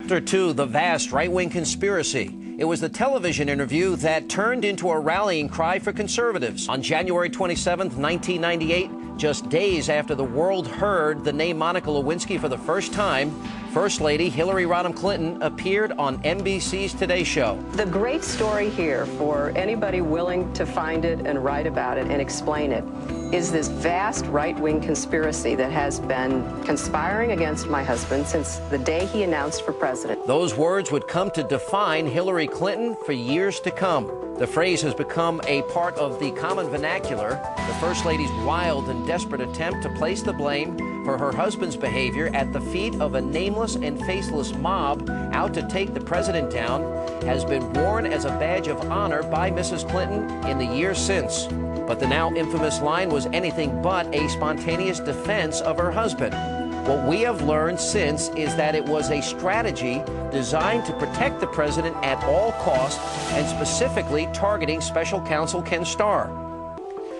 Chapter 2, The Vast Right-Wing Conspiracy. It was the television interview that turned into a rallying cry for conservatives. On January 27, 1998, just days after the world heard the name Monica Lewinsky for the first time, First Lady Hillary Rodham Clinton appeared on NBC's Today Show. The great story here, for anybody willing to find it and write about it and explain it, is this vast right-wing conspiracy that has been conspiring against my husband since the day he announced for president. Those words would come to define Hillary Clinton for years to come. The phrase has become a part of the common vernacular, the First Lady's wild and desperate attempt to place the blame for her husband's behavior at the feet of a nameless and faceless mob out to take the president down has been worn as a badge of honor by Mrs. Clinton in the years since. But the now infamous line was anything but a spontaneous defense of her husband. What we have learned since is that it was a strategy designed to protect the president at all costs and specifically targeting special counsel Ken Starr.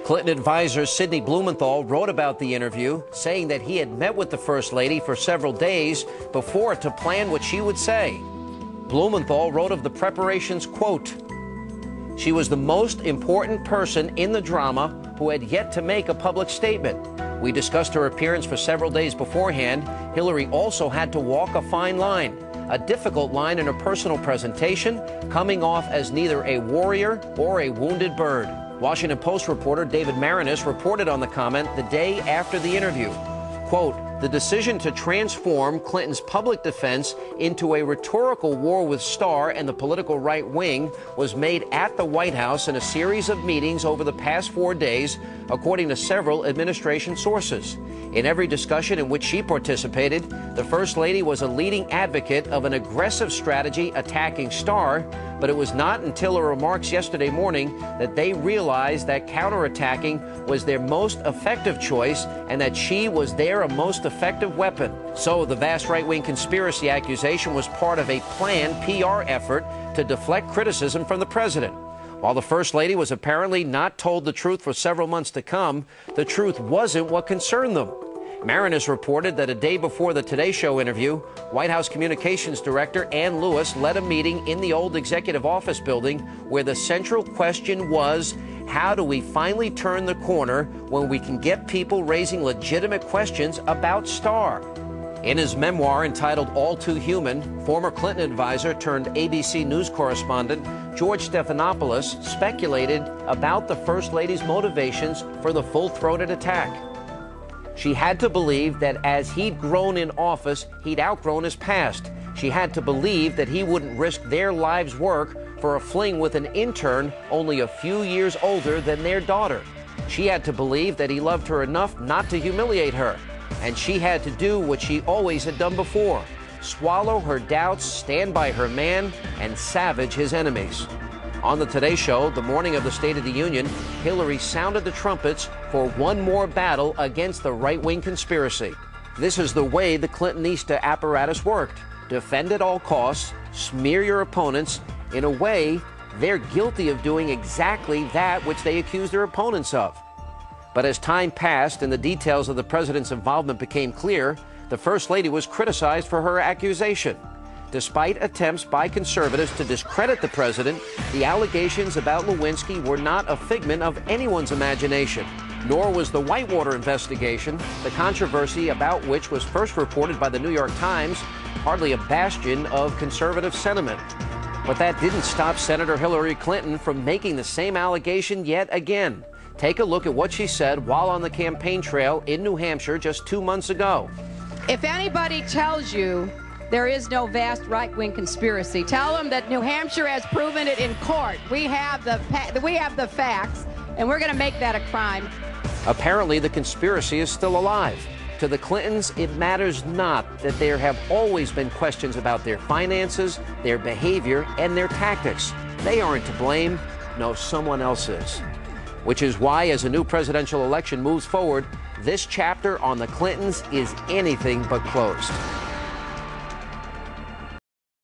Clinton advisor Sidney Blumenthal wrote about the interview, saying that he had met with the First Lady for several days before to plan what she would say. Blumenthal wrote of the preparations, quote, "She was the most important person in the drama who had yet to make a public statement. We discussed her appearance for several days beforehand. Hillary also had to walk a fine line, a difficult line in her personal presentation, coming off as neither a warrior or a wounded bird." Washington Post reporter David Marinis reported on the comment the day after the interview. Quote, "The decision to transform Clinton's public defense into a rhetorical war with Starr and the political right wing was made at the White House in a series of meetings over the past 4 days, according to several administration sources. In every discussion in which she participated, the First Lady was a leading advocate of an aggressive strategy attacking Starr, but it was not until her remarks yesterday morning that they realized that counterattacking was their most effective choice and that she was their most effective weapon. So the vast right-wing conspiracy accusation was part of a planned PR effort to deflect criticism from the president. While the First Lady was apparently not told the truth for several months to come, the truth wasn't what concerned them. Marinis reported that a day before the Today Show interview, White House Communications Director Ann Lewis led a meeting in the old Executive Office building where the central question was, how do we finally turn the corner when we can get people raising legitimate questions about Starr? In his memoir entitled All Too Human, former Clinton advisor turned ABC News correspondent George Stephanopoulos speculated about the First Lady's motivations for the full-throated attack. She had to believe that as he'd grown in office, he'd outgrown his past. She had to believe that he wouldn't risk their lives' work for a fling with an intern only a few years older than their daughter. She had to believe that he loved her enough not to humiliate her. And she had to do what she always had done before, swallow her doubts, stand by her man, and savage his enemies. On the Today Show, the morning of the State of the Union, Hillary sounded the trumpets for one more battle against the right-wing conspiracy. This is the way the Clintonista apparatus worked. Defend at all costs, smear your opponents. In a way, they're guilty of doing exactly that which they accuse their opponents of. But as time passed and the details of the president's involvement became clear, the First Lady was criticized for her accusation. Despite attempts by conservatives to discredit the president, the allegations about Lewinsky were not a figment of anyone's imagination, nor was the Whitewater investigation, the controversy about which was first reported by the New York Times, hardly a bastion of conservative sentiment. But that didn't stop Senator Hillary Clinton from making the same allegation yet again. Take a look at what she said while on the campaign trail in New Hampshire just 2 months ago. If anybody tells you there is no vast right-wing conspiracy, tell them that New Hampshire has proven it in court. We have the facts, and we're going to make that a crime. Apparently, the conspiracy is still alive. To the Clintons, it matters not that there have always been questions about their finances, their behavior, and their tactics. They aren't to blame. No, someone else is. Which is why, as a new presidential election moves forward, this chapter on the Clintons is anything but closed.